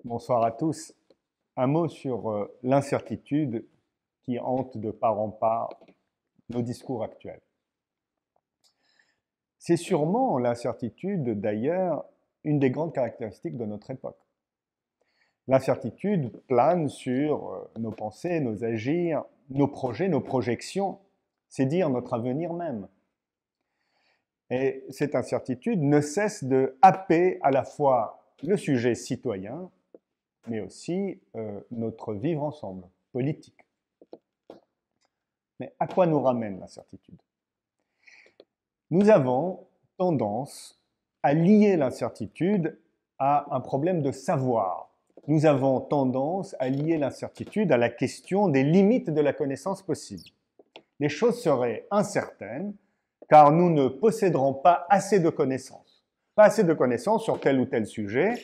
Bonsoir à tous. Un mot sur l'incertitude qui hante de part en part nos discours actuels. C'est sûrement l'incertitude, d'ailleurs, une des grandes caractéristiques de notre époque. L'incertitude plane sur nos pensées, nos agirs, nos projets, nos projections, c'est dire notre avenir même. Et cette incertitude ne cesse de happer à la fois le sujet citoyen, mais aussi notre vivre ensemble, politique. Mais à quoi nous ramène l'incertitude? Nous avons tendance à lier l'incertitude à un problème de savoir. Nous avons tendance à lier l'incertitude à la question des limites de la connaissance possible. Les choses seraient incertaines car nous ne posséderons pas assez de connaissances. Pas assez de connaissances sur tel ou tel sujet.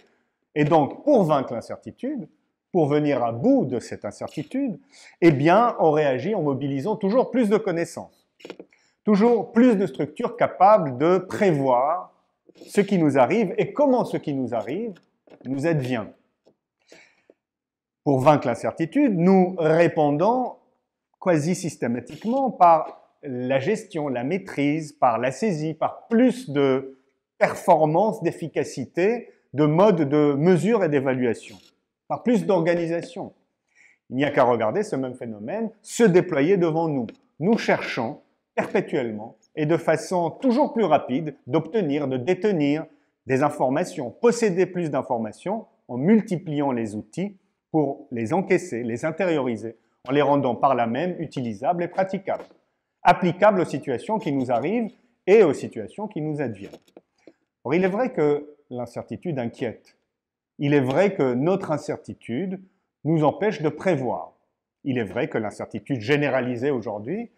Et donc, pour vaincre l'incertitude, pour venir à bout de cette incertitude, eh bien, on réagit en mobilisant toujours plus de connaissances, toujours plus de structures capables de prévoir ce qui nous arrive et comment ce qui nous arrive nous advient. Pour vaincre l'incertitude, nous répondons quasi systématiquement par la gestion, la maîtrise, par la saisie, par plus de performance, d'efficacité, de mode de mesure et d'évaluation, par plus d'organisation. Il n'y a qu'à regarder ce même phénomène se déployer devant nous. Nous cherchons perpétuellement et de façon toujours plus rapide d'obtenir, de détenir des informations, posséder plus d'informations en multipliant les outils pour les encaisser, les intérioriser, en les rendant par là même utilisables et praticables, applicables aux situations qui nous arrivent et aux situations qui nous adviennent. Or, il est vrai que l'incertitude inquiète. Il est vrai que notre incertitude nous empêche de prévoir. Il est vrai que l'incertitude généralisée aujourd'hui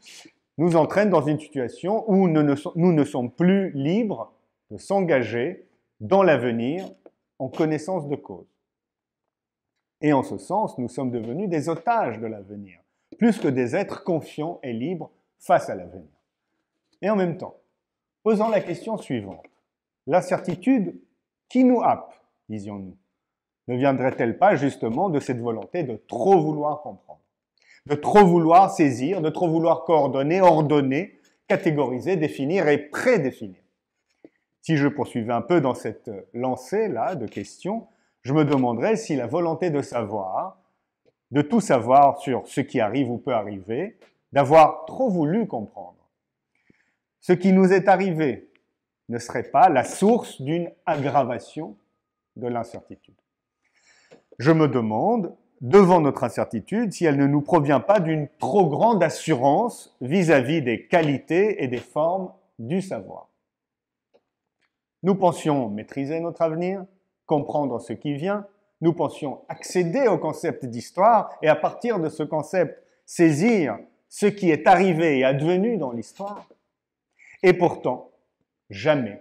nous entraîne dans une situation où nous ne sommes plus libres de s'engager dans l'avenir en connaissance de cause. Et en ce sens, nous sommes devenus des otages de l'avenir, plus que des êtres confiants et libres face à l'avenir. Et en même temps, posons la question suivante. L'incertitude qui nous happe, disions-nous, ne viendrait-elle pas justement de cette volonté de trop vouloir comprendre, de trop vouloir saisir, de trop vouloir coordonner, ordonner, catégoriser, définir et prédéfinir? Si je poursuivais un peu dans cette lancée-là de questions, je me demanderais si la volonté de savoir, de tout savoir sur ce qui arrive ou peut arriver, d'avoir trop voulu comprendre ce qui nous est arrivé, ne serait pas la source d'une aggravation de l'incertitude. Je me demande, devant notre incertitude, si elle ne nous provient pas d'une trop grande assurance vis-à-vis des qualités et des formes du savoir. Nous pensions maîtriser notre avenir, comprendre ce qui vient, nous pensions accéder au concept d'histoire et à partir de ce concept, saisir ce qui est arrivé et advenu dans l'histoire. Et pourtant, jamais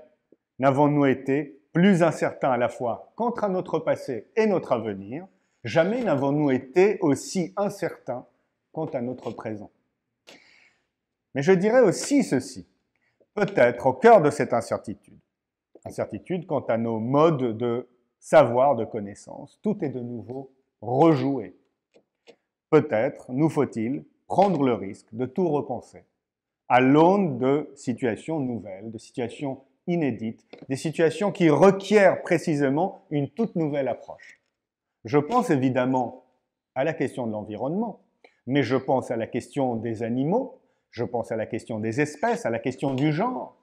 n'avons-nous été plus incertains à la fois quant à notre passé et notre avenir, jamais n'avons-nous été aussi incertains quant à notre présent. Mais je dirais aussi ceci, peut-être au cœur de cette incertitude quant à nos modes de savoir, de connaissance, tout est de nouveau rejoué. Peut-être nous faut-il prendre le risque de tout repenser à l'aune de situations nouvelles, de situations inédites, des situations qui requièrent précisément une toute nouvelle approche. Je pense évidemment à la question de l'environnement, mais je pense à la question des animaux, je pense à la question des espèces, à la question du genre,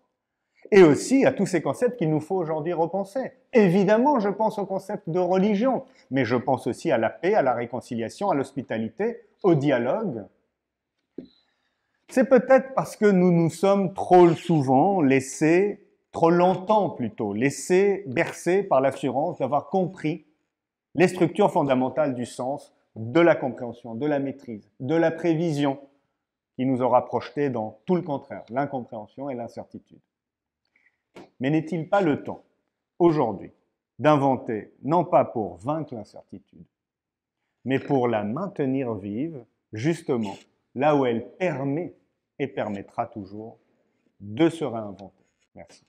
et aussi à tous ces concepts qu'il nous faut aujourd'hui repenser. Évidemment, je pense au concept de religion, mais je pense aussi à la paix, à la réconciliation, à l'hospitalité, au dialogue. C'est peut-être parce que nous nous sommes trop souvent laissés, trop longtemps plutôt, laissés bercer par l'assurance d'avoir compris les structures fondamentales du sens, de la compréhension, de la maîtrise, de la prévision, qui nous aura projetés dans tout le contraire, l'incompréhension et l'incertitude. Mais n'est-il pas le temps, aujourd'hui, d'inventer, non pas pour vaincre l'incertitude, mais pour la maintenir vive, justement, là où elle permet et permettra toujours de se réinventer. Merci.